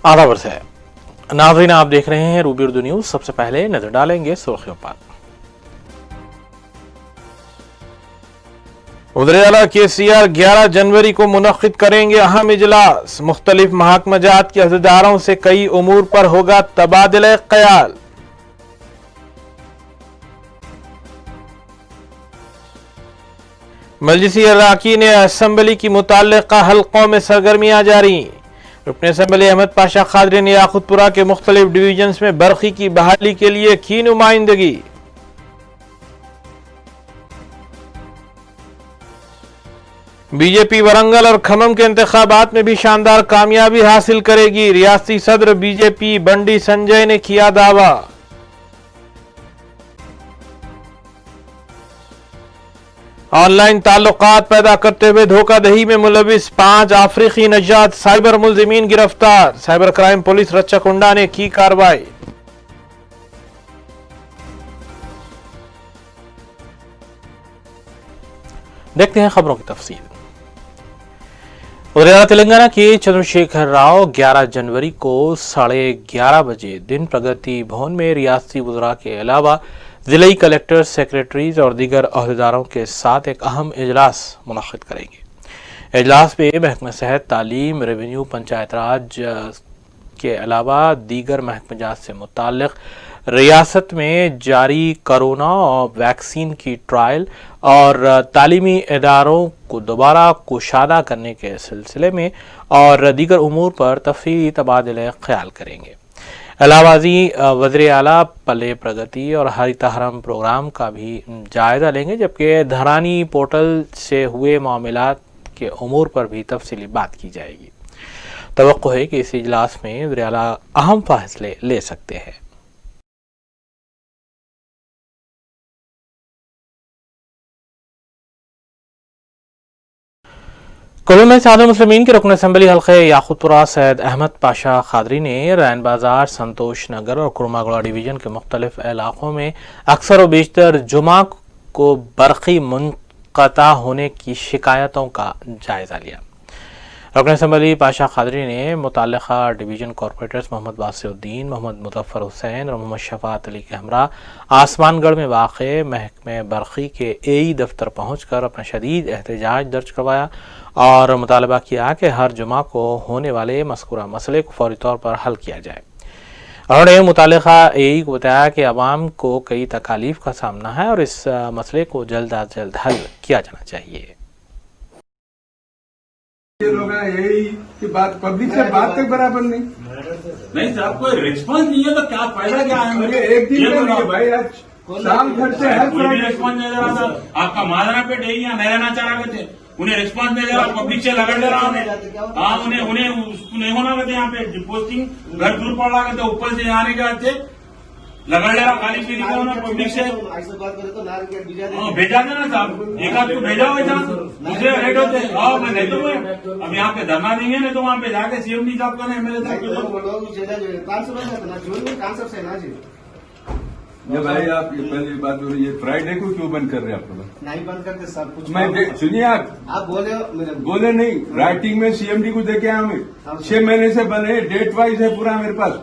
आधा वर्ष है। नाज़रीन, आप देख रहे हैं रूबी उर्दू न्यूज। सबसे पहले नजर डालेंगे सुर्खियों पर। वज़ीर-ए-आला KCR 11 जनवरी को मुनक़्क़िद करेंगे अहम इजलास। मुख्तलिफ महकमाजात के अहदेदारों से कई उमूर पर होगा तबादला ख्याल। मजलिसी अरकान असम्बली की मुतल्लिक़ा हल्कों में सरगर्मियां जारी। रुकन असम्बली अहमद पाशा खादरी ने याकूतपुरा के मुख्तलिफ डिवीजन्स में बरक़ी की बहाली के लिए की नुमाइंदगी। बीजेपी वरंगल और खम्मम के इंतखाबात में भी शानदार कामयाबी हासिल करेगी। रियासती सदर बीजेपी बंडी संजय ने किया दावा। ऑनलाइन ताल्लुकात पैदा करते हुए धोखाधड़ी में मुलविस 5 अफ्रीकी नजात साइबर मुलजिमीन गिरफ्तार। साइबर क्राइम पुलिस रच्चाकुंडा ने की कार्रवाई। देखते हैं खबरों की तफसील। वज़ीर-ए-आला तेलंगाना के चंद्रशेखर राव 11 जनवरी को 11:30 बजे दिन प्रगति भवन में रियासती वज़रा के अलावा जिला कलेक्टर, सेक्रेटरीज और दीगर अहदेदारों के साथ एक अहम इजलास मुनक़्क़िद करेंगे। इजलास में महकमा सेहत, तालीम, रेवेन्यू, पंचायत राज के अलावा दीगर महकमाजात से मुताल्लिक़ रियासत में जारी कोरोना और वैक्सीन की ट्रायल और तालीमी इदारों को दोबारा कुशादा करने के सिलसिले में और दीगर उमूर पर तफसीली तबादला ख्याल करेंगे। अलावाजी वज़ीर-ए-आला पल्ले प्रगति और हरित हरम प्रोग्राम का भी जायजा लेंगे, जबकि धरानी पोर्टल से हुए मामलात के उमूर पर भी तफसीली बात की जाएगी। तवक्को है कि इस इजलास में वज़ीर-ए-आला अहम फैसले ले सकते हैं। कुल्लू में सादर मुस्लिमीन के रुकन असम्बली हल्के याकूतपुरा सैयद अहमद पाशा खादरी ने रैन बाजार, संतोष नगर और कुरमागुड़ा डिवीजन के मुख्तलिफ इलाकों में अक्सर व बेशतर जुमा को बरक़ी मुनक़ता होने की शिकायतों का जायजा लिया। रुकन असम्बली पाशा खादरी ने मुतल्लिक़ा डिवीजन कॉरपोरेटर्स मोहम्मद वासिउद्दीन, मोहम्मद मुज़फ़्फ़र हुसैन और मोहम्मद शफ़ाअत अली के हमरा आसमानगढ़ में वाक़े महकमे बरक़ी के AE दफ्तर पहुँचकर अपना शदीद एहतजाज दर्ज करवाया और मुतालबा किया कि हर जुमा को होने वाले मज़कूरा मसले को फौरी तौर पर हल किया जाए। उन्होंने मुताल्लिक़ा AE को बताया कि अवाम को कई तकालीफ का सामना है और इस मसले को जल्द अज जल्द हल किया जाना चाहिए। ये लोग यही की बात पब्लिक से बात तक बराबर नहीं साहब, कोई रिस्पॉन्स नहीं है तो क्या फायदा क्या है? मुझे एक दिन में नहीं भाई, आज साल भर से हर कोई भी रिस्पॉन्स नहीं दे रहा था। आपका मादना पे डेरी या नहराना चाह रहे थे, उन्हें रिस्पॉन्स नहीं दे रहा, पब्लिक से लगा दे रहा उन्हें नहीं होना रहते। यहाँ पे पोस्टिंग घर दूर पड़ रहा था, ऊपर से आने के थे लगा ले रहा खाली पीली को पब्लिक से भेजा देना साहब, एक आध को भेजा हुआ था, दूसरे रेट होते मैं नहीं तो मैं अब यहाँ पे धरना देंगे नहीं तो वहाँ पे जाके CMD साहब का MLA ये भाई आप ये पहली बात हो रही है, फ्राइडे को क्यों बंद कर रहे हैं आप लोग? नहीं बंद करते सर, कुछ मैं सुनिए, आप बोले नहीं, राइटिंग में CMD को देके आया हमें, 6 महीने से बने, डेट वाइज है पूरा मेरे पास।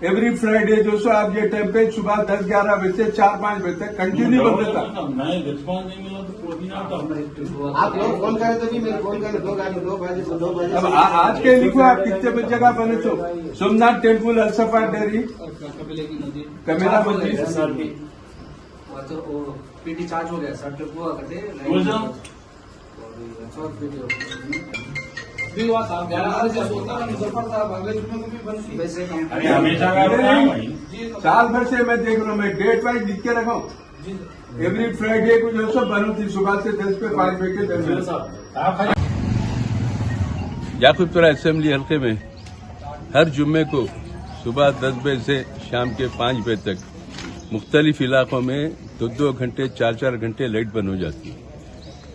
एवरी फ्राइडे जो सो आप ये टाइम पे सुबह 10-11 बजे से 4-5 बजे तक कंटिन्यू बदलता। रिस्पॉन्स नहीं मिला तो कोई ना आप लोग फोन करे तो भी मेरे फोन करे 2 बजे। अब आज के लिखो आप कितने बजे जगह बने तो सोमनाथ टेम्पल, अलसफा डेयरी, कमेला मंदिर पीटी चार्ज हो गया सर, साल भर से मैं देख रहा हूँ, मैं डेट वाइज लिख के रखा हूँ। एवरी फ्राइडे को जो सब बनू थी सुबह से 10 पे 5 बजे के 10 याकूतपुरा असेंबली हल्के में हर जुम्मे को सुबह 10 बजे से शाम के 5 बजे तक मुख्तलिफ इलाकों में 2-2 घंटे 4-4 घंटे लाइट बंद हो जाती है।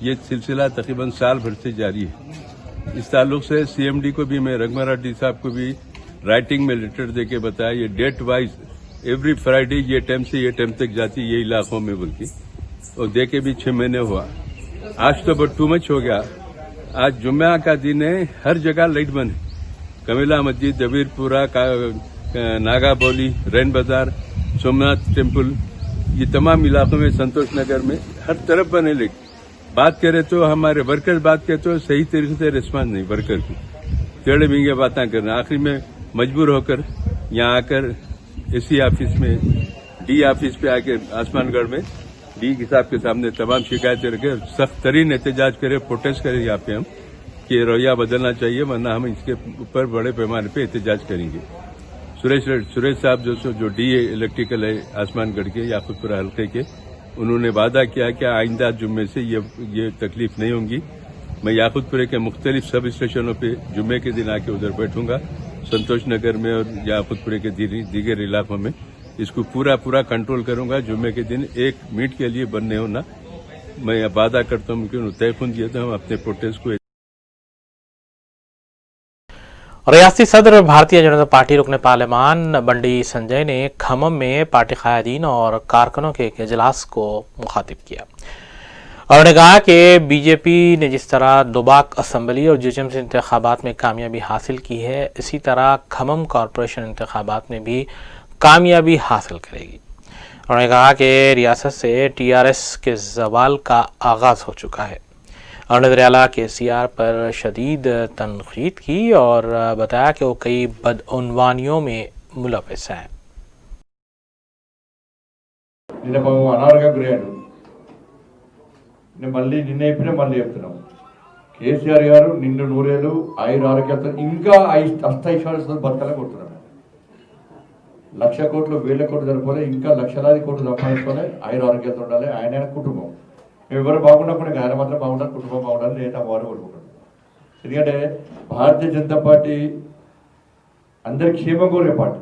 ये सिलसिला तकरीबन साल भर से जारी है। इस ताल्लुक से CMD को भी मैं रघुवर रेड्डी साहब को भी राइटिंग में लेटर देके बताया, ये डेट वाइज एवरी फ्राइडे ये टाइम से ये टाइम तक जाती है ये इलाकों में, बल्कि और देके भी 6 महीने हुआ। आज तो बहुत टू मच हो गया। आज जुम्मे का दिन है, हर जगह लाइट बंद है। कमिला मस्जिद, जबीरपुरा, नागाबोली, रैन बाजार, सोमनाथ टेम्पल, ये तमाम इलाकों में, संतोष नगर में हर तरफ बने। लेकिन बात करें तो हमारे वर्कर्स बात करें तो सही तरीके से रिस्पांस नहीं वर्कर की, टेढ़े मींगे बातें करना। आखिर में मजबूर होकर यहाँ आकर एसी ऑफिस में, डी ऑफिस पे आके आसमानगढ़ में डी साहब के सामने तमाम शिकायतें रखे, सख्त तरीन एहतजाज करे, प्रोटेस्ट करें यहाँ पे हम कि रवैया बदलना चाहिए, वरना हम इसके ऊपर बड़े पैमाने पे एहतजाज करेंगे। सुरेश साहब जो डी इलेक्ट्रिकल है आसमानगढ़ के याकूतपुरा हल्के के, उन्होंने वादा किया कि आइंदा जुम्मे से ये तकलीफ नहीं होगी। मैं याकूतपुरे के मुख्तलिफ सब स्टेशनों पे जुम्मे के दिन आके उधर बैठूंगा, संतोष नगर में और याकूतपुरे के दीगर इलाकों में इसको पूरा कंट्रोल करूंगा। जुम्मे के दिन एक मिनट के लिए बंद नहीं होना, मैं वादा करता हूं कि उन्होंने तयफुन दिया था हम अपने प्रोटेस्ट को। रियासती सदर भारतीय जनता पार्टी रुकने पार्लियामान बंडी संजय ने खम्मम में पार्टी कायदीन और कारकुनों के एक इजलास को मुखातिब किया। उन्होंने कहा कि बीजेपी ने जिस तरह दोबाक असम्बली और जीएचएमसी इंतखाबात में कामयाबी हासिल की है, इसी तरह खम्मम कॉरपोरेशन इंतखाबात में भी कामयाबी हासिल करेगी। उन्होंने कहा कि रियासत से टीआरएस के जवाल का आगाज हो चुका है। उन्होंने वज़ीर-ए-आला केसीआर पर शदीद तनकीद की और बताया कि वो कई बदउनवानियों में मुलविस हैं। అనారోగ్యం గురయ్యాడు. నేను నిన్న చెప్పినా మళ్ళీ చెప్తున్నాం, కేసీఆర్ గారు నిండు నూరేళ్ళు ఆయుర ఆరోగ్యంతో ఇంకా అష్టైశ్వర్యంతో బతకాలని కొడుతున్నాడు. 1,00,000 కోట్లు 1,000 కోట్లు సరిపోలే, ఇంకా లక్షలాది కోట్లు సంపాదించుకోవాలి, ఆయుర ఆరోగ్యంతో ఉండాలి. ఆయన కుటుంబం మేము ఎవరు బాగున్నప్పుడు ఆయన మాత్రం బాగుండాలి, కుటుంబం బాగుండాలి, నేను వారు కోరుకుంటాను. ఎందుకంటే భారతీయ జనతా పార్టీ అందరి క్షేమం కోరే పార్టీ,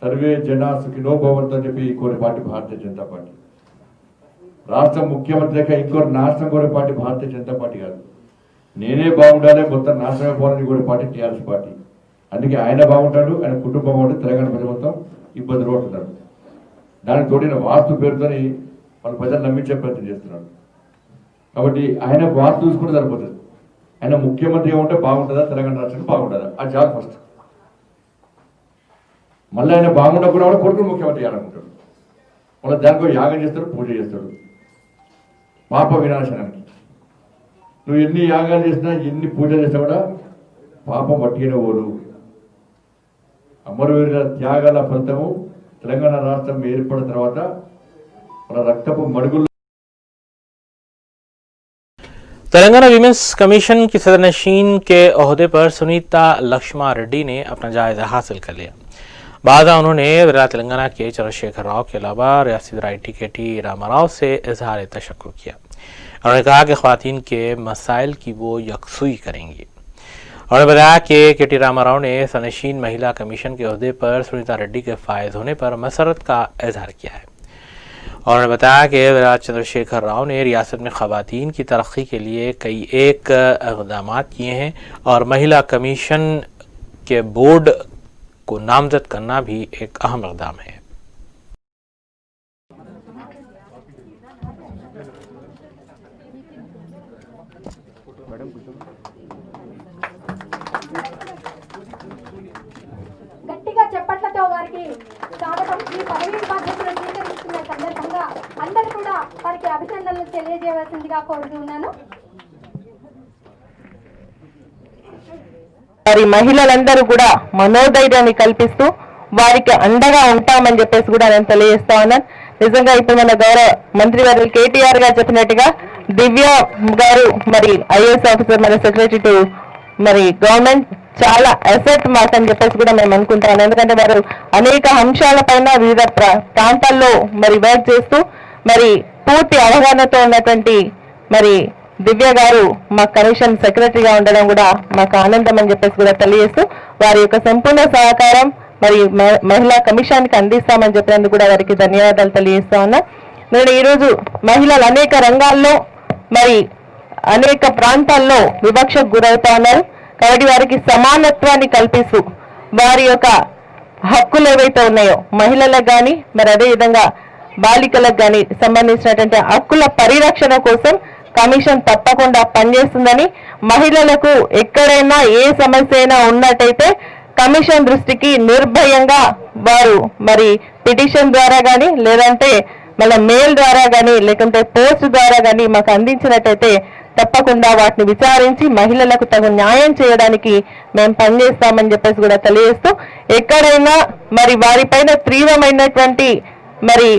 సర్వే జన సుఖినో భవంతు అని చెప్పి కోరే పార్టీ భారతీయ జనతా పార్టీ. రాష్ట్ర ముఖ్యమంత్రి లేక ఇంకోటి నాశనం కోరే పార్టీ భారతీయ జనతా పార్టీ కాదు. నేనే బాగుండాలి, మొత్తం నాశనమే పోవాలని కోరే పార్టీ టీఆర్ఎస్ పార్టీ. అందుకే ఆయన బాగుంటాడు, ఆయన కుటుంబం బాగుంటుంది, తెలంగాణ ప్రజలు మొత్తం ఇబ్బందులు పడుతున్నారు. దానికి తోడిన వాస్తు పేరుతోని వాళ్ళు ప్రజలు నమ్మించే ప్రయత్నం చేస్తున్నాడు. కాబట్టి ఆయన వాస్తు చూసుకుంటే సరిపోతుంది. ఆయన ముఖ్యమంత్రిగా ఉంటే బాగుంటుందా, తెలంగాణ రాష్ట్రానికి బాగుంటుందా, అది చాలా ఫస్ట్. మళ్ళీ ఆయన బాగుండకుండా కూడా కొడుకుని ముఖ్యమంత్రి చేయాలనుకుంటాడు. మళ్ళీ దానికో యాగం చేస్తాడు, పూజ చేస్తాడు, పాప వినాశనానికి. నువ్వు ఎన్ని యాగాలు చేసినా, ఎన్ని పూజలు చేసినా కూడా పాపం పట్టుకునే పోదు. అమరవీరుల త్యాగాల ఫలితము తెలంగాణ రాష్ట్రం ఏర్పడిన తర్వాత మన రక్తపు మడుగులు. तेलंगाना विमेंस कमीशन की सदरनशीन के ओहदे पर सुनीता लक्ष्मा रेड्डी ने अपना जायजा हासिल कर लिया। बाद उन्होंने वज़ीर तेलंगाना के चंद्रशेखर राव के अलावा रियासती वज़ीर के.टी. रामाराव से इजहार तशक्कुर किया। उन्होंने कहा कि ख़वातीन के मसाइल की वो यकसुई करेंगी। उन्होंने बताया कि के.टी. रामाराव ने सदरनशीन महिला कमीशन के ओहदे पर सुनीता रेड्डी के फायज होने पर मसरत का इजहार किया है। उन्होंने बताया कि वज़ीर चंद्रशेखर राव ने रियासत में ख़वातीन की तरक्की के लिए कई इक़दाम किए हैं और महिला कमीशन के बोर्ड को नामजद करना भी एक अहम इक़दाम है। గట్టిగా చెప్పట్లతో వారికి స్వాగతం. ఈ పదవీ బాధ్యతలు స్వీకరిస్తున్న సందర్భంగా అందరూ కూడా వారికి అభినందనలు తెలియజేయవలసిందిగా కోరుతున్నాను. వారి మహిళలందరూ కూడా మనోధైర్యాన్ని కల్పిస్తూ వారికి అండగా ఉంటామని చెప్పేసి కూడా నేను తెలియజేస్తా ఉన్నాను. నిజంగా ఇప్పుడు మన గౌరవ మంత్రి గారు కేటీఆర్ గారు చెప్పినట్టుగా దివ్య గారు మరి ఐఏఎస్ ఆఫీసర్, మరి సెక్రటరీ టు మరి గవర్నమెంట్ చాలా అసెట్ మాట అని చెప్పేసి కూడా మేము అనుకుంటాను. ఎందుకంటే వారు అనేక అంశాలపైన వివిధ ప్రాంతాల్లో మరి వర్క్ చేస్తూ మరి పూర్తి అవగాహనతో ఉన్నటువంటి మరి దివ్య గారు మా కమిషన్ సెక్రటరీగా ఉండడం కూడా మాకు ఆనందం అని చెప్పేసి కూడా తెలియజేస్తూ వారి యొక్క సంపూర్ణ సహకారం మరి మహిళా కమిషన్కి అందిస్తామని చెప్పినందుకు కూడా వారికి ధన్యవాదాలు తెలియజేస్తా ఉన్నా. నేను ఈరోజు మహిళలు అనేక రంగాల్లో మరి అనేక ప్రాంతాల్లో వివక్షకు గురవుతా ఉన్నారు. కాబట్టి వారికి సమానత్వాన్ని కల్పిస్తూ వారి యొక్క హక్కులు ఏవైతే ఉన్నాయో మహిళలకు కానీ మరి అదేవిధంగా బాలికలకు కానీ సంబంధించినటువంటి హక్కుల పరిరక్షణ కోసం కమిషన్ తప్పకుండా పనిచేస్తుందని, మహిళలకు ఎక్కడైనా ఏ సమస్య అయినా ఉన్నట్టయితే కమిషన్ దృష్టికి నిర్భయంగా వారు మరి పిటిషన్ ద్వారా కానీ లేదంటే మళ్ళీ మెయిల్ ద్వారా కానీ లేకుంటే పోస్ట్ ద్వారా కానీ మాకు అందించినట్టయితే తప్పకుండా వాటిని విచారించి మహిళలకు తగు న్యాయం చేయడానికి మేము పనిచేస్తామని చెప్పేసి కూడా తెలియజేస్తూ, ఎక్కడైనా మరి వారిపైన తీవ్రమైనటువంటి మరి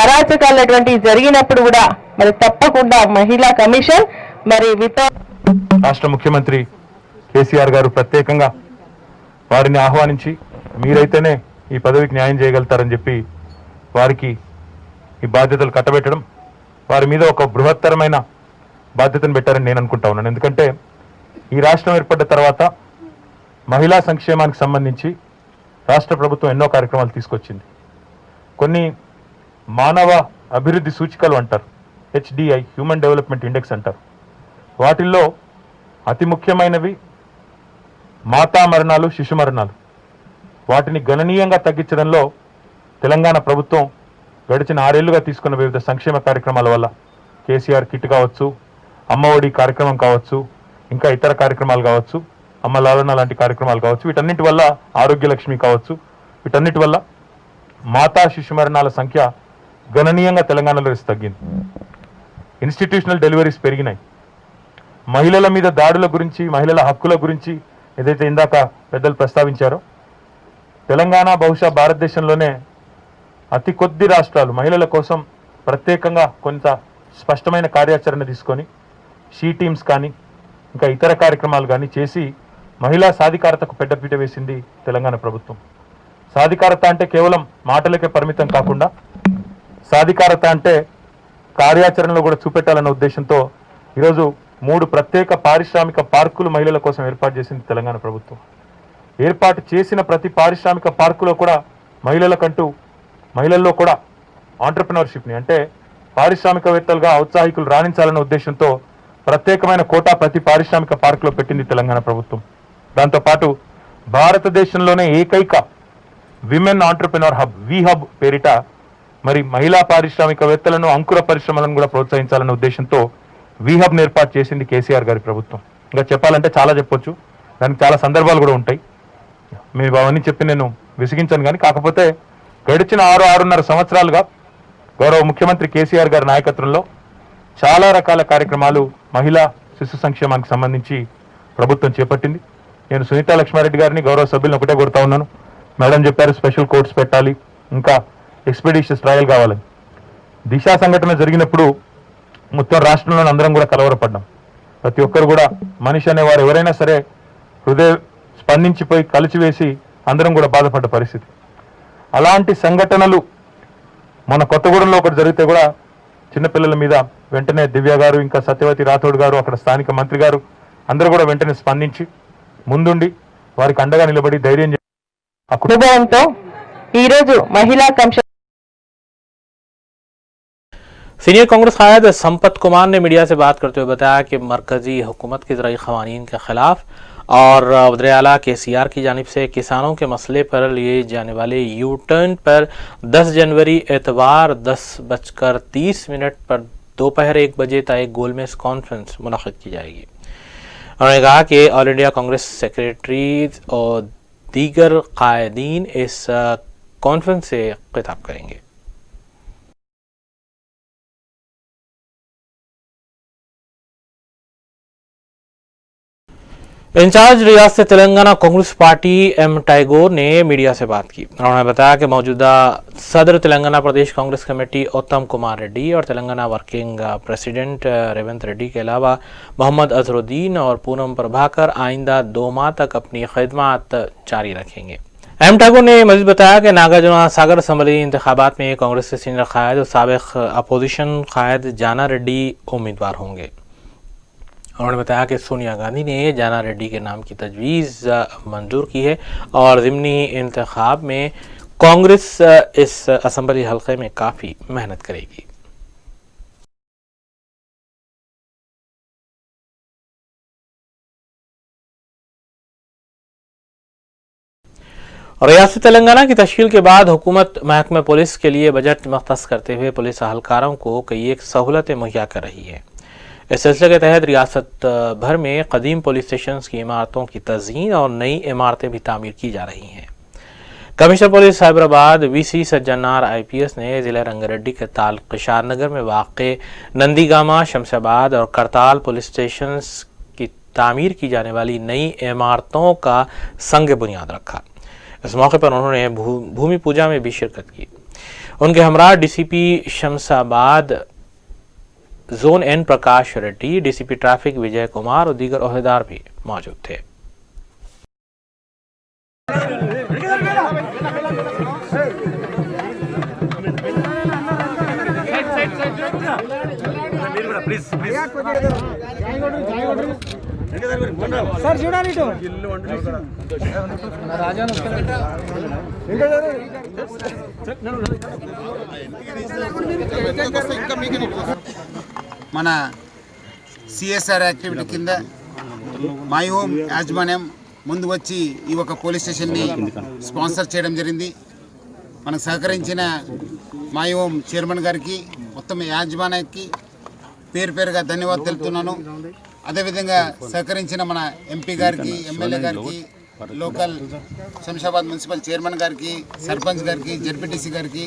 అరాచకాలటువంటి జరిగినప్పుడు కూడా మరి తప్పకుండా మహిళా కమిషన్ మరి రాష్ట్ర ముఖ్యమంత్రి కేసీఆర్ గారు ప్రత్యేకంగా వారిని ఆహ్వానించి మీరైతేనే ఈ పదవికి న్యాయం చేయగలుగుతారని చెప్పి వారికి ఈ బాధ్యతలు కట్టబెట్టడం, వారి మీద ఒక బృహత్తరమైన బాధ్యతను పెట్టారని నేను అనుకుంటా ఉన్నాను. ఎందుకంటే ఈ రాష్ట్రం ఏర్పడ్డ తర్వాత మహిళా సంక్షేమానికి సంబంధించి రాష్ట్ర ప్రభుత్వం ఎన్నో కార్యక్రమాలు తీసుకొచ్చింది. కొన్ని మానవ అభివృద్ధి సూచికలు అంటారు, HDI హ్యూమన్ డెవలప్మెంట్ ఇండెక్స్ అంటారు. వాటిల్లో అతి ముఖ్యమైనవి మాతా మరణాలు, శిశు మరణాలు. వాటిని గణనీయంగా తగ్గించడంలో తెలంగాణ ప్రభుత్వం గడిచిన 6 ఏళ్లుగా తీసుకున్న వివిధ సంక్షేమ కార్యక్రమాల వల్ల, కేసీఆర్ కిట్ కావచ్చు, అమ్మఒడి కార్యక్రమం కావచ్చు, ఇంకా ఇతర కార్యక్రమాలు కావచ్చు, అమ్మ లాలన లాంటి కార్యక్రమాలు కావచ్చు, వీటన్నిటి వల్ల ఆరోగ్యలక్ష్మి కావచ్చు, వీటన్నిటి వల్ల మాతా శిశు మరణాల సంఖ్య గణనీయంగా తెలంగాణలో తగ్గింది. ఇన్స్టిట్యూషనల్ డెలివరీస్ పెరిగినాయి. మహిళల మీద దాడుల గురించి, మహిళల హక్కుల గురించి ఏదైతే ఇందాక పెద్దలు ప్రస్తావించారో, తెలంగాణ బహుశా భారతదేశంలోనే అతి కొద్ది రాష్ట్రాలు మహిళల కోసం ప్రత్యేకంగా కొంత స్పష్టమైన కార్యాచరణ తీసుకొని షీ టీమ్స్ కానీ ఇంకా ఇతర కార్యక్రమాలు కానీ చేసి మహిళా సాధికారతకు పెద్దపీట వేసింది తెలంగాణ ప్రభుత్వం. సాధికారత అంటే కేవలం మాటలకే పరిమితం కాకుండా సాధికారత అంటే కార్యాచరణలో కూడా చూపెట్టాలన్న ఉద్దేశంతో ఈరోజు 3 ప్రత్యేక పారిశ్రామిక పార్కులు మహిళల కోసం ఏర్పాటు చేసింది తెలంగాణ ప్రభుత్వం. ఏర్పాటు చేసిన ప్రతి పారిశ్రామిక పార్కులో కూడా మహిళల్లో కూడా ఆంటర్ప్రినర్షిప్ని అంటే పారిశ్రామికవేత్తలుగా ఔత్సాహికులు రాణించాలన్న ఉద్దేశంతో ప్రత్యేకమైన కోటా ప్రతి పారిశ్రామిక పార్కులో పెట్టింది తెలంగాణ ప్రభుత్వం. దాంతోపాటు భారతదేశంలోనే ఏకైక విమెన్ ఆంటర్ప్రినర్ హబ్ హబ్ పేరిట మరి మహిళా పారిశ్రామికవేత్తలను, అంకుర పరిశ్రమలను కూడా ప్రోత్సహించాలన్న ఉద్దేశంతో హబ్ని ఏర్పాటు చేసింది కేసీఆర్ గారి ప్రభుత్వం. ఇంకా చెప్పాలంటే చాలా చెప్పొచ్చు, దానికి చాలా సందర్భాలు కూడా ఉంటాయి. మేము అవన్నీ చెప్పి నేను విసిగించాను. కానీ కాకపోతే గడిచిన 6-6.5 సంవత్సరాలుగా గౌరవ ముఖ్యమంత్రి కేసీఆర్ గారి నాయకత్వంలో చాలా రకాల కార్యక్రమాలు మహిళా శిశు సంక్షేమానికి సంబంధించి ప్రభుత్వం చేపట్టింది. నేను సునీతా లక్ష్మారెడ్డి గారిని, గౌరవ సభ్యులను ఒకటే కోరుతా ఉన్నాను. మేడం చెప్పారు స్పెషల్ కోర్ట్స్ పెట్టాలి, ఇంకా ఎక్స్పెడిషియస్ ట్రయల్ కావాలని. దిశ సంఘటన జరిగినప్పుడు మొత్తం రాష్ట్రంలోని అందరం కూడా కలవరపడ్డాం. ప్రతి ఒక్కరు కూడా మనిషి అనేవారు ఎవరైనా సరే హృదయ స్పందించిపోయి కలిసివేసి అందరం కూడా బాధపడ్డ పరిస్థితి. అలాంటి సంఘటనలు మన కొత్తగూడెంలో ఒకటి జరిగితే కూడా చిన్నపిల్లల మీద వెంటనే దివ్య గారు, ఇంకా సత్యవతి రాథోడ్ గారు, అక్కడ స్థానిక మంత్రి గారు అందరూ కూడా వెంటనే స్పందించి ముందుండి వారికి అండగా నిలబడి ధైర్యం అనుభవంతో ఈరోజు మహిళా కమిషన్. सीनियर कांग्रेस कायद संपत कुमार ने मीडिया से बात करते हुए बताया कि मरकजी हुकूमत के ज़राई क़वानीन के ख़िलाफ़ और वज़ीर-ए-आला केसीआर की जानिब से किसानों के मसले पर लिए जाने वाले यू टर्न पर 10 जनवरी एतवार 10:30 पर दोपहर 1 बजे तक एक गोलमेज कॉन्फ्रेंस मुनक़िद की जाएगी। उन्होंने कहा कि ऑल इंडिया कांग्रेस सेक्रेटरीज और दीगर कायदीन इस कॉन्फ्रेंस से खिताब करेंगे। इंचार्ज रियासत तेलंगाना कांग्रेस पार्टी एम टैगोर ने मीडिया से बात की। उन्होंने बताया कि मौजूदा सदर तेलंगाना प्रदेश कांग्रेस कमेटी उत्तम कुमार रेड्डी और तेलंगाना वर्किंग प्रेसिडेंट रेवंत रेड्डी के अलावा मोहम्मद अजहरुद्दीन और पूनम प्रभाकर आइंदा 2 माह तक अपनी खिदमत जारी रखेंगे। एम टैगोर ने मजीद बताया कि नागार्जुन सागर असम्बली इंतखाबात में कांग्रेस के सीनियर कायद और साबिक अपोजिशन कायद जाना रेड्डी उम्मीदवार होंगे। उन्होंने बताया कि सोनिया गांधी ने जाना रेड्डी के नाम की तजवीज़ मंजूर की है और ज़िमनी इंतखाब में कांग्रेस इस असम्बली हल्के में काफ़ी मेहनत करेगी। रियासत तेलंगाना की तश्कील के बाद हुकूमत महकमे पुलिस के लिए बजट मख्तस करते हुए पुलिस अहलकारों को कई एक सहूलतें मुहैया कर रही है। इस सिलसिले के तहत रियासत भर में कदीम पुलिस स्टेशन की इमारतों की तज़यीन और नई इमारतें भी तामीर की जा रही हैं। Commissioner police Cyberabad VC Sajjanar IPS ने जिला रंगारेड्डी के तालकशार नगर में वाक़े नंदीगामा, शमशाबाद और करताल पुलिस स्टेशन की तामीर की जाने वाली नई इमारतों का संग बुनियाद रखा। इस मौके पर उन्होंने भूमि पूजा में भी शिरकत की। उनके हमरा DCP शमशाबाद जोन N प्रकाश रेड्डी, DCP ट्रैफिक विजय कुमार और दीगर ओहदेदार भी मौजूद थे। మన CSR యాక్టివిటీ కింద మై హోమ్ యాజమాన్యం ముందు వచ్చి ఈ ఒక పోలీస్ స్టేషన్ని స్పాన్సర్ చేయడం జరిగింది. మనకు సహకరించిన మై హోమ్ చైర్మన్ గారికి, మొత్తం యాజమాన్యానికి పేరు పేరుగా ధన్యవాదాలు తెలుపుతున్నాను. అదేవిధంగా సహకరించిన మన MP గారికి, MLA గారికి, లోకల్ శంషాబాద్ మున్సిపల్ చైర్మన్ గారికి, సర్పంచ్ గారికి, ZPTC గారికి,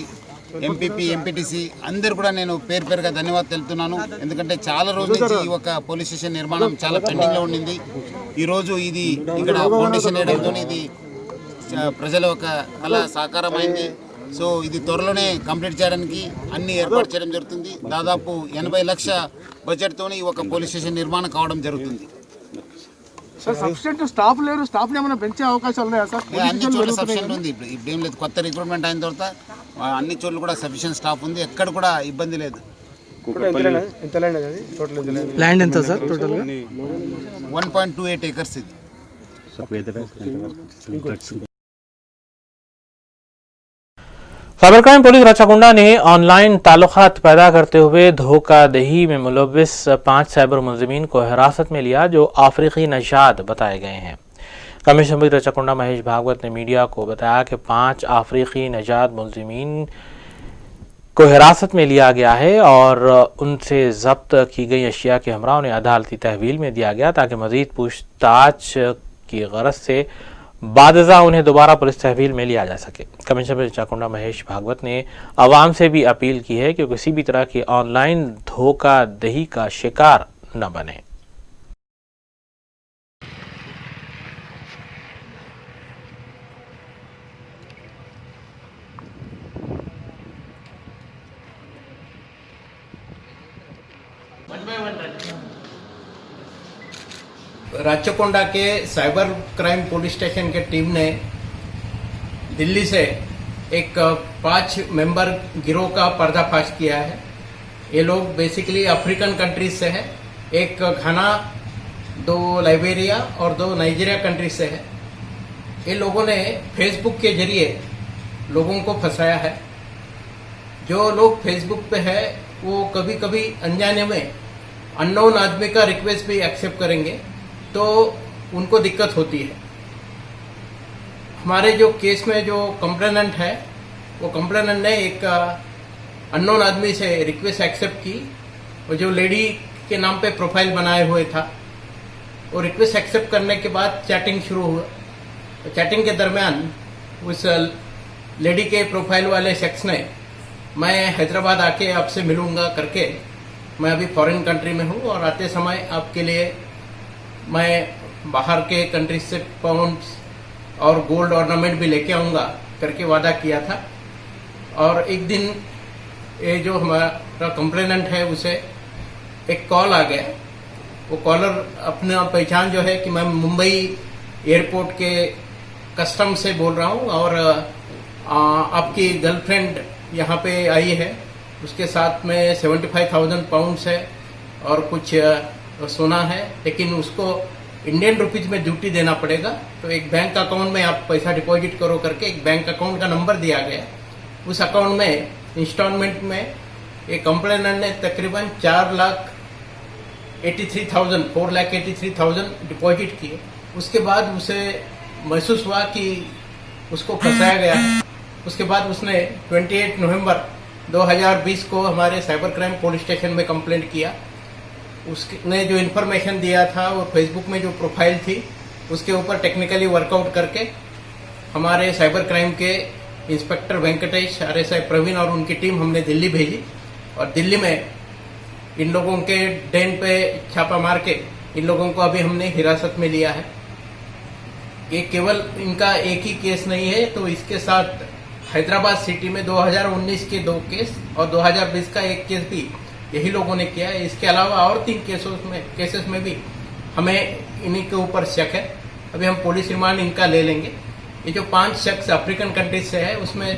MPP, MPTC అందరూ కూడా నేను పేరు పేరుగా ధన్యవాదాలు తెలుపుతున్నాను. ఎందుకంటే చాలా రోజుల నుంచి ఈ ఒక పోలీస్ స్టేషన్ నిర్మాణం చాలా పెండింగ్లో ఉండింది. ఈరోజు ఇది ఇక్కడ ఫౌండేషన్ వేయడంతో ఇది ప్రజల ఒక కళ సాకారమైంది. సో ఇది త్వరలోనే కంప్లీట్ చేయడానికి అన్ని ఏర్పాటు చేయడం జరుగుతుంది. దాదాపు 80 లక్షల బడ్జెట్తో ఈ ఒక పోలీస్ స్టేషన్ నిర్మాణం కావడం జరుగుతుంది. సార్ సఫిషియెంట్ స్టాఫ్ లేరు, స్టాఫ్ ఏమైనా పెంచే అవకాశాలు ఉన్నాయా సార్? అన్ని చోట్ల సఫిషియెంట్ ఉంది. ఇప్పుడు ఏం లేదు, కొత్త రిక్రూట్మెంట్ అయిన తర్వాత అన్ని చోట్ల కూడా సఫిషియెంట్ స్టాఫ్ ఉంది, ఎక్కడ కూడా ఇబ్బంది లేదు. ల్యాండ్ ఎంత సార్ టోటల్? 1.28 acres ఇది. साइबर क्राइम पुलिस रचाकुंडा ने ऑनलाइन ताल्लुकात पैदा करते हुए धोखाधड़ी में मुलव्विस 5 साइबर मुलजिमीन को हिरासत में लिया, जो अफ्रीकी नजात बताए गए हैं। कमिश्नर पुलिस रचाकुंडा महेश भागवत ने मीडिया को बताया कि 5 अफ्रीकी नजात मुलजिमीन को हिरासत में लिया गया है और उनसे जब्त की गई अशिया के हमरा उन्हें अदालती तहवील में दिया गया ताकि मजीद पूछताछ की गरज से बादजा उन्हें दोबारा पुलिस तहवील में लिया जा सके। कमिश्नर पुलिस रचाकुंडा महेश भागवत ने आवाम से भी अपील की है कि किसी भी तरह की ऑनलाइन धोखाधड़ी का शिकार न बने। राचकोंडा के साइबर क्राइम पुलिस स्टेशन के टीम ने दिल्ली से एक 5 मेंबर गिरोह का पर्दाफाश किया है। ये लोग बेसिकली अफ्रीकन कंट्रीज से है, एक घाना, 2 लाइबेरिया और 2 नाइजीरिया कंट्रीज से है। ये लोगों ने फेसबुक के जरिए लोगों को फंसाया है। जो लोग फेसबुक पे है वो कभी कभी अनजाने में अननोन आदमी का रिक्वेस्ट भी एक्सेप्ट करेंगे तो उनको दिक्कत होती है। हमारे जो केस में जो कंप्लेनेंट है वो कंप्लेनेंट ने एक अननोन आदमी से रिक्वेस्ट एक्सेप्ट की और जो लेडी के नाम पे प्रोफाइल बनाए हुए था वो रिक्वेस्ट एक्सेप्ट करने के बाद चैटिंग शुरू हुआ। तो चैटिंग के दरमियान उस लेडी के प्रोफाइल वाले शख्स ने मैं हैदराबाद आके आपसे मिलूंगा करके, मैं अभी फॉरेन कंट्री में हूँ और आते समय आपके लिए मैं बाहर के कंट्री से पाउंड्स और गोल्ड ऑर्नामेंट भी लेके आऊँगा करके वादा किया था। और एक दिन ये जो हमारा कंप्लेनेंट है उसे एक कॉल आ गया। वो कॉलर अपना पहचान जो है कि मैं मुंबई एयरपोर्ट के कस्टम से बोल रहा हूँ और आपकी गर्लफ्रेंड यहाँ पे आई है, उसके साथ में 75,000 पाउंड्स है और कुछ सोना है, लेकिन उसको इंडियन रुपीज में ड्यूटी देना पड़ेगा। तो एक बैंक अकाउंट में आप पैसा डिपॉजिट करो करके एक बैंक अकाउंट का नंबर दिया गया। उस अकाउंट में इंस्टॉलमेंट में एक कंप्लेनेंट ने तकरीबन 4,83,000 डिपॉजिट किए। उसके बाद उसे महसूस हुआ कि उसको फंसाया गया है। उसके बाद उसने 28 नवंबर 2020 को हमारे साइबर क्राइम पुलिस स्टेशन में कंप्लेंट किया उसने जो इन्फॉर्मेशन दिया था वो फेसबुक में जो प्रोफाइल थी उसके ऊपर टेक्निकली वर्कआउट करके हमारे साइबर क्राइम के इंस्पेक्टर वेंकटेश, RSI प्रवीण और उनकी टीम हमने दिल्ली भेजी और दिल्ली में इन लोगों के डेन पे छापा मार के इन लोगों को अभी हमने हिरासत में लिया है। ये केवल इनका एक ही केस नहीं है, तो इसके साथ हैदराबाद सिटी में 2019 के 2 केस और 2020 का 1 केस भी यही लोगों ने किया है। इसके अलावा और 3 केसेस में भी हमें इन्हीं के ऊपर शक है। अभी हम पुलिस रिमांड इनका ले लेंगे। ये जो 5 शख्स अफ्रीकन कंट्रीज से है उसमें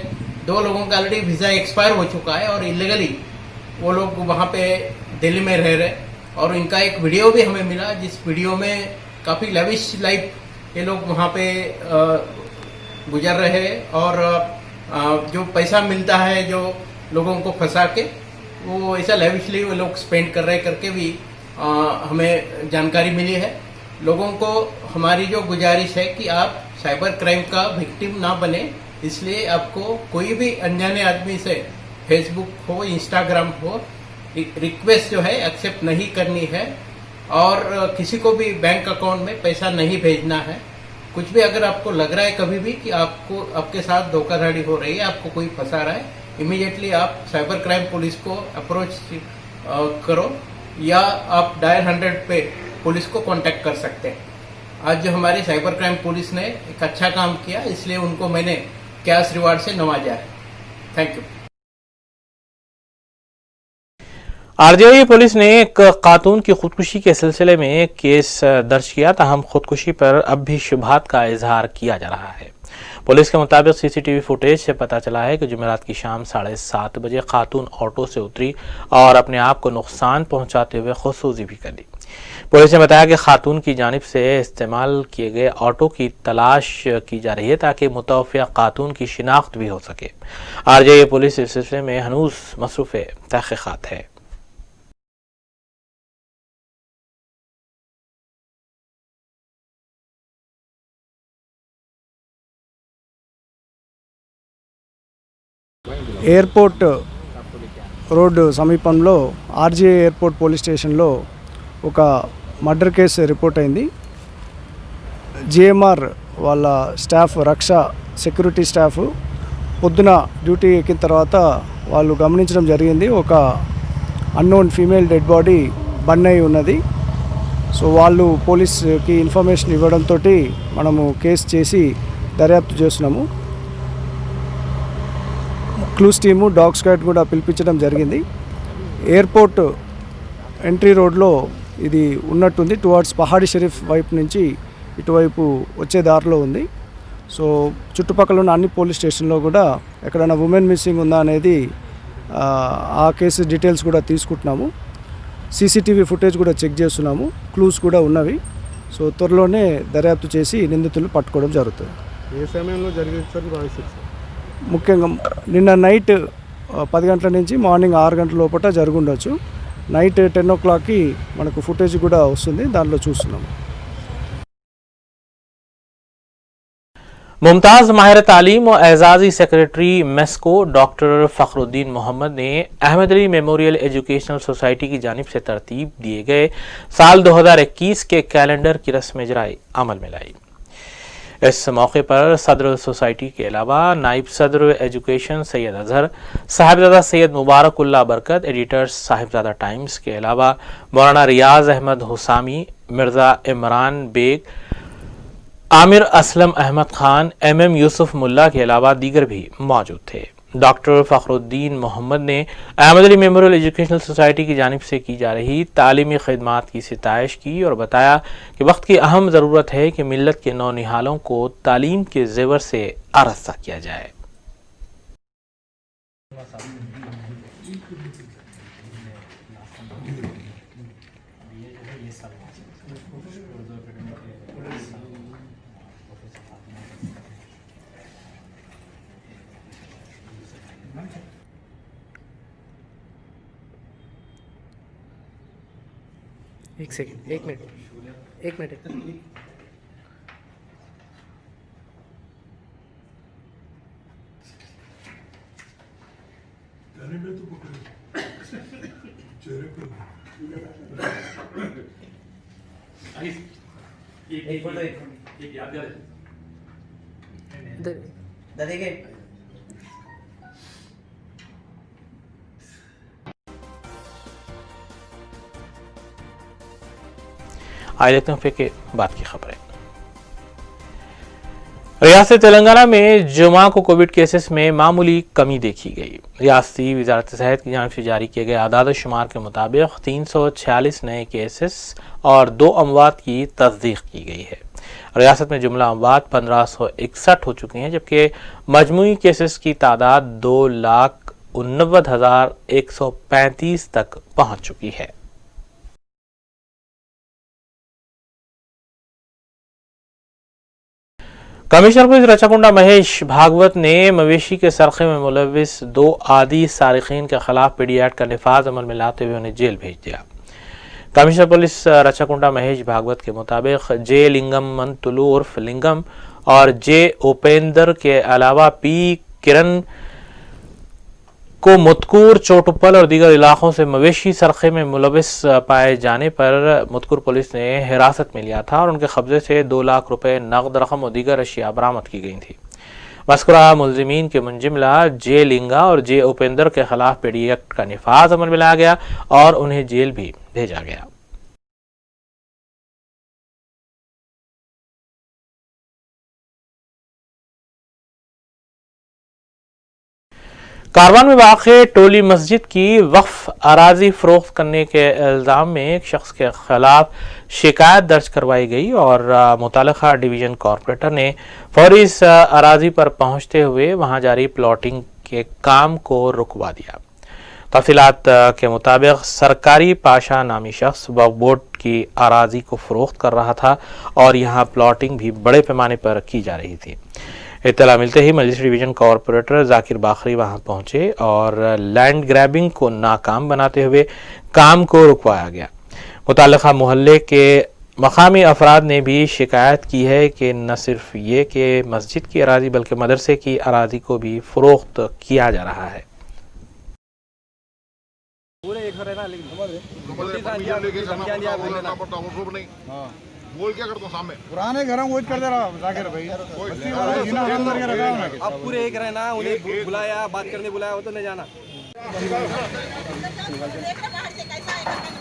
2 लोगों का ऑलरेडी वीजा एक्सपायर हो चुका है और इलीगली वो लोग वहाँ पे दिल्ली में रह रहे और इनका एक वीडियो भी हमें मिला जिस वीडियो में काफ़ी लेविश लाइफ ये लोग वहाँ पे गुजर रहे हैं और जो पैसा मिलता है जो लोगों को फंसा के वो ऐसा लेविशली वो लोग स्पेंड कर रहे करके भी हमें जानकारी मिली है। लोगों को हमारी जो गुजारिश है कि आप साइबर क्राइम का विक्टिम ना बने, इसलिए आपको कोई भी अनजाने आदमी से फेसबुक हो, इंस्टाग्राम हो, रिक्वेस्ट जो है एक्सेप्ट नहीं करनी है और किसी को भी बैंक अकाउंट में पैसा नहीं भेजना है। कुछ भी अगर आपको लग रहा है कभी भी कि आपको आपके साथ धोखाधड़ी हो रही है, आपको कोई फंसा रहा है, इमीडिएटली आप साइबर क्राइम पुलिस को अप्रोच करो या आप डायल 100 पे पुलिस को कांटेक्ट कर सकते हैं। आज जो हमारी साइबर क्राइम पुलिस ने एक अच्छा काम किया, इसलिए उनको मैंने कैश रिवार्ड से नवाजा है। Thank you. आरजेआई पुलिस ने एक खातून की खुदकुशी के सिलसिले में केस दर्ज किया, ताहम खुदकुशी पर अब भी शुबहात का इजहार किया जा रहा है। पुलिस के मुताबिक सीसीटीवी फुटेज से पता चला है कि जुमेरात की शाम 7:30 बजे खातून ऑटो से उतरी और अपने आप को नुकसान पहुंचाते हुए खुदसूजी भी कर ली। पुलिस ने बताया कि खातून की जानिब से इस्तेमाल किए गए ऑटो की तलाश की जा रही है ताकि मुतवफ़्फ़ा खातून की शिनाख्त भी हो सके। आरजेआई पुलिस इस सिलसिले में हनूज मसरूफ़ तहक़ीक़ात है। ఎయిర్పోర్ట్ రోడ్డు సమీపంలో ఆర్జీఐ ఎయిర్పోర్ట్ పోలీస్ స్టేషన్లో ఒక మర్డర్ కేసు రిపోర్ట్ అయింది. జిఎంఆర్ వాళ్ళ స్టాఫ్ రక్ష సెక్యూరిటీ స్టాఫ్ పొద్దున డ్యూటీ ఎక్కిన తర్వాత వాళ్ళు గమనించడం జరిగింది, ఒక unknown female dead body burn అయి ఉన్నది. సో వాళ్ళు పోలీస్కి ఇన్ఫర్మేషన్ ఇవ్వడంతో మనము కేసు చేసి దర్యాప్తు చేస్తున్నాము. క్లూస్ టీము, డాగ్ స్క్వాడ్ కూడా పిలిపించడం జరిగింది. ఎయిర్పోర్ట్ ఎంట్రీ రోడ్లో ఇది ఉన్నట్టుంది, టువర్డ్స్ పహాడి షరీఫ్ వైపు నుంచి ఇటువైపు వచ్చే దారిలో ఉంది. సో చుట్టుపక్కల ఉన్న అన్ని పోలీస్ స్టేషన్లో కూడా ఎక్కడైనా ఉమెన్ మిస్సింగ్ ఉందా అనేది ఆ కేసు డీటెయిల్స్ కూడా తీసుకుంటున్నాము. సీసీటీవీ ఫుటేజ్ కూడా చెక్ చేస్తున్నాము, క్లూస్ కూడా ఉన్నవి. సో త్వరలోనే దర్యాప్తు చేసి నిందితులు పట్టుకోవడం జరుగుతుంది. ఏ సమయంలో జరిగిందని భావిస్తారు? ముఖ్యంగా నిన్న నైట్ 10 గంటల నుంచి మార్నింగ్ 6 గంటల లోపల జరుగుండొచ్చు. నైట్ 10 o'clockకి మనకు ఫుటేజ్ కూడా వస్తుంది, దాంట్లో చూస్తున్నాము. मुमताज़ माहिर तालीम और एजाज़ी सेक्रेटरी मेस्को डॉक्टर फ़खरुद्दीन मोहम्मद ने Ahmed Ali memorial educational society की जानिब से तरतीब दिए गए साल 2021 के कैलेंडर की रस्म इजराई अमल में लाई। इस मौके पर सदर सोसाइटी के अलावा नायब सदर एजुकेशन सैयद अजहर, साहिबजादा सैयद मुबारकुल्ला बरकत, एडिटर्स साहिबजादा टाइम्स के अलावा मौलाना रियाज अहमद हुसामी, मिर्ज़ा इमरान बेग, आमिर असलम अहमद खान, MM यूसुफ मुल्ला के अलावा दीगर भी मौजूद थे। डॉक्टर फ़खरुद्दीन मोहम्मद ने Ahmed Ali memorial educational society की जानिब से की जा रही तालीमी खिदमात की सिताइश की और बताया कि वक्त की अहम ज़रूरत है कि मिल्लत के नौनिहालों को तालीम के ज़ेवर से आरास्ता किया जाए। एक सेकंड, एक मिनट। चेहरे पे आइए देखते हैं फिर के बाद की खबरें। रियासत तेलंगाना में जुमा को कोविड केसेस में मामूली कमी देखी गई। रियासती वजारत सेहत की जानिब से जारी किए गए आदाद शुमार के मुताबिक 346 नए केसेस और 2 अमवात की तस्दीक की गई है। रियासत में जुमला अमवात 1561 हो चुकी हैं, जबकि मजमूई केसेस की तादाद 2,89,135 तक पहुंच चुकी है। कमिश्नर पुलिस रचाकुंडा महेश भागवत ने मवेशी के सरखे में मुलविस 2 आदी सारिकीन के खिलाफ पीडी एक्ट का निफाज अमल में लाते हुए उन्हें जेल भेज दिया। कमिश्नर पुलिस रचाकुंडा महेश भागवत के मुताबिक जे लिंगम मंतुलू उर्फ लिंगम और जे उपेंद्र के अलावा पी किरण को मुतकूर, चोटुप्पल और दीगर इलाकों से मवेशी सरखे में मुलविस पाए जाने पर मुतकूर पुलिस ने हिरासत में लिया था और उनके कब्जे से 2 लाख रुपए, नकद रकम और दीगर अशिया बरामद की गई थी। मज़कूरा मुलजिमीन के मुंजिमला जे लिंगा और जे उपेंद्र के खिलाफ पीडी एक्ट का निफाज अमल में लाया गया और उन्हें जेल भी भेजा गया। कारवान में वाक़े टोली मस्जिद की वक्फ अराजी फरोख्त करने के इल्ज़ाम में एक शख्स के खिलाफ शिकायत दर्ज करवाई गई और मुतालिका डिवीज़न कॉरपोरेटर ने फौरी इस अराजी पर पहुंचते हुए वहां जारी प्लॉटिंग के काम को रुकवा दिया। तफसीलात के मुताबिक सरकारी पाशा नामी शख्स वक्फ बोर्ड की अराजी को फरोख्त कर रहा था और यहाँ प्लॉटिंग भी बड़े पैमाने पर की जा रही थी। इत्तला मिलते ही मजलिस डिवीजन कॉरपोरेटर जाकिर बाखरी वहां पहुंचे और लैंड ग्रैबिंग को नाकाम बनाते हुए काम को रुकवाया गया। मुताल्लिका मोहल्ले के मकामी अफराद ने भी शिकायत की है कि न सिर्फ ये कि मस्जिद की अराजी बल्कि मदरसे की अराजी को भी फरोख्त किया जा रहा है। बोल क्या करता हूँ सामने पुराने घर में कर दे रहा जाकिर भाई अब पूरे एक रहना उन्हें बुलाया बात करने बुलाया हो तो नहीं जाना।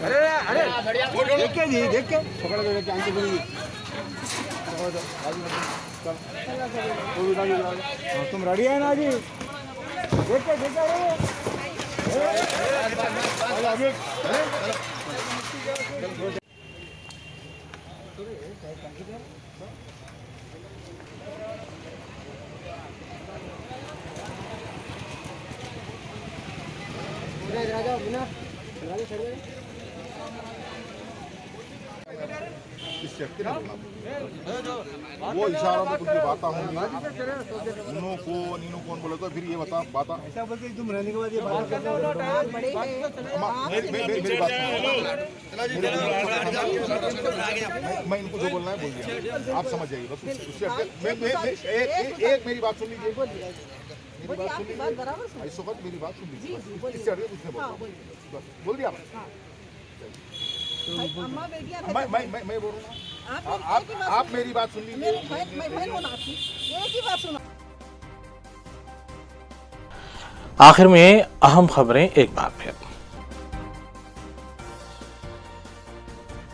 अरे अरे देख के जी देख के पकड़ दे के आंटी बोली तुम रेडी है ना जी देख के वो इशारा तो कुछ बात होंगी उन्हों को नीनू कौन बोले तो फिर ये बता बात ऐसा बोलते तुम रहने के बाद ये बात मेरी बात मैं इनको जो बोलना है बोल दिया आप समझ जाइए बस उससे एक मेरी बात सुन लीजिए मेरी बात सुन लीजिए इस वक्त मेरी बात सुन लीजिए इससे आगे कुछ नहीं बोल दिया मैं बोल रहा हूँ आप मेरी बात सुन लीजिए। आखिर में अहम खबरें एक बार फिर।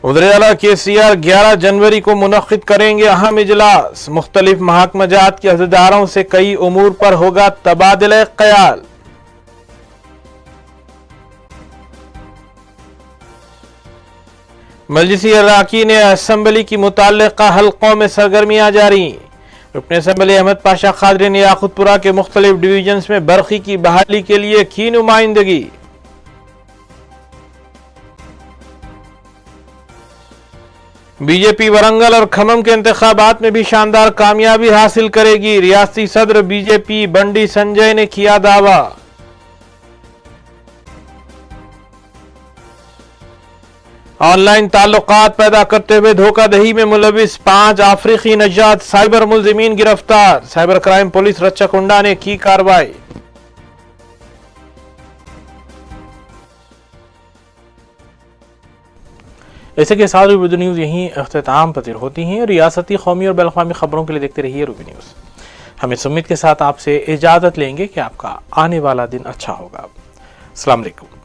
वज़ीर-ए-आला केसीआर 11 जनवरी को मुनक्किद करेंगे अहम इजलास। मुख्तलिफ महकमाजात के अहदेदारों से कई उमूर पर होगा तबादला ख्याल। मजलिसी अरकान असम्बली की मुताल्लिका हल्कों में सरगर्मियां जारी। रुकन असम्बली अहमद पाशा खादरी ने याकूतपुरा के मुख्तलिफ डिवीजन्स में बरखी की बहाली के लिए की नुमाइंदगी। बीजेपी वरंगल और खम्मम के इंतखाबात में भी शानदार कामयाबी हासिल करेगी। रियासती सदर बीजेपी बंडी संजय ने किया दावा। ऑनलाइन ताल्लुकात पैदा करते हुए धोखाधड़ी में मुलविस 5 अफ्रीकी नजात साइबर मुलजिमीन गिरफ्तार। साइबर क्राइम पुलिस रच्चाकुंडा ने की कार्रवाई। इसी के साथ रूबी न्यूज़ यहीं अख्ताम पतिर होती हैं। रियासती, कौमी और बैनुल-अक़वामी खबरों के लिए देखते रहिए रूबी न्यूज़। हम इस उम्मीद के साथ आपसे इजाज़त लेंगे कि आपका आने वाला दिन अच्छा होगा। अस्सलाम वालेकुम।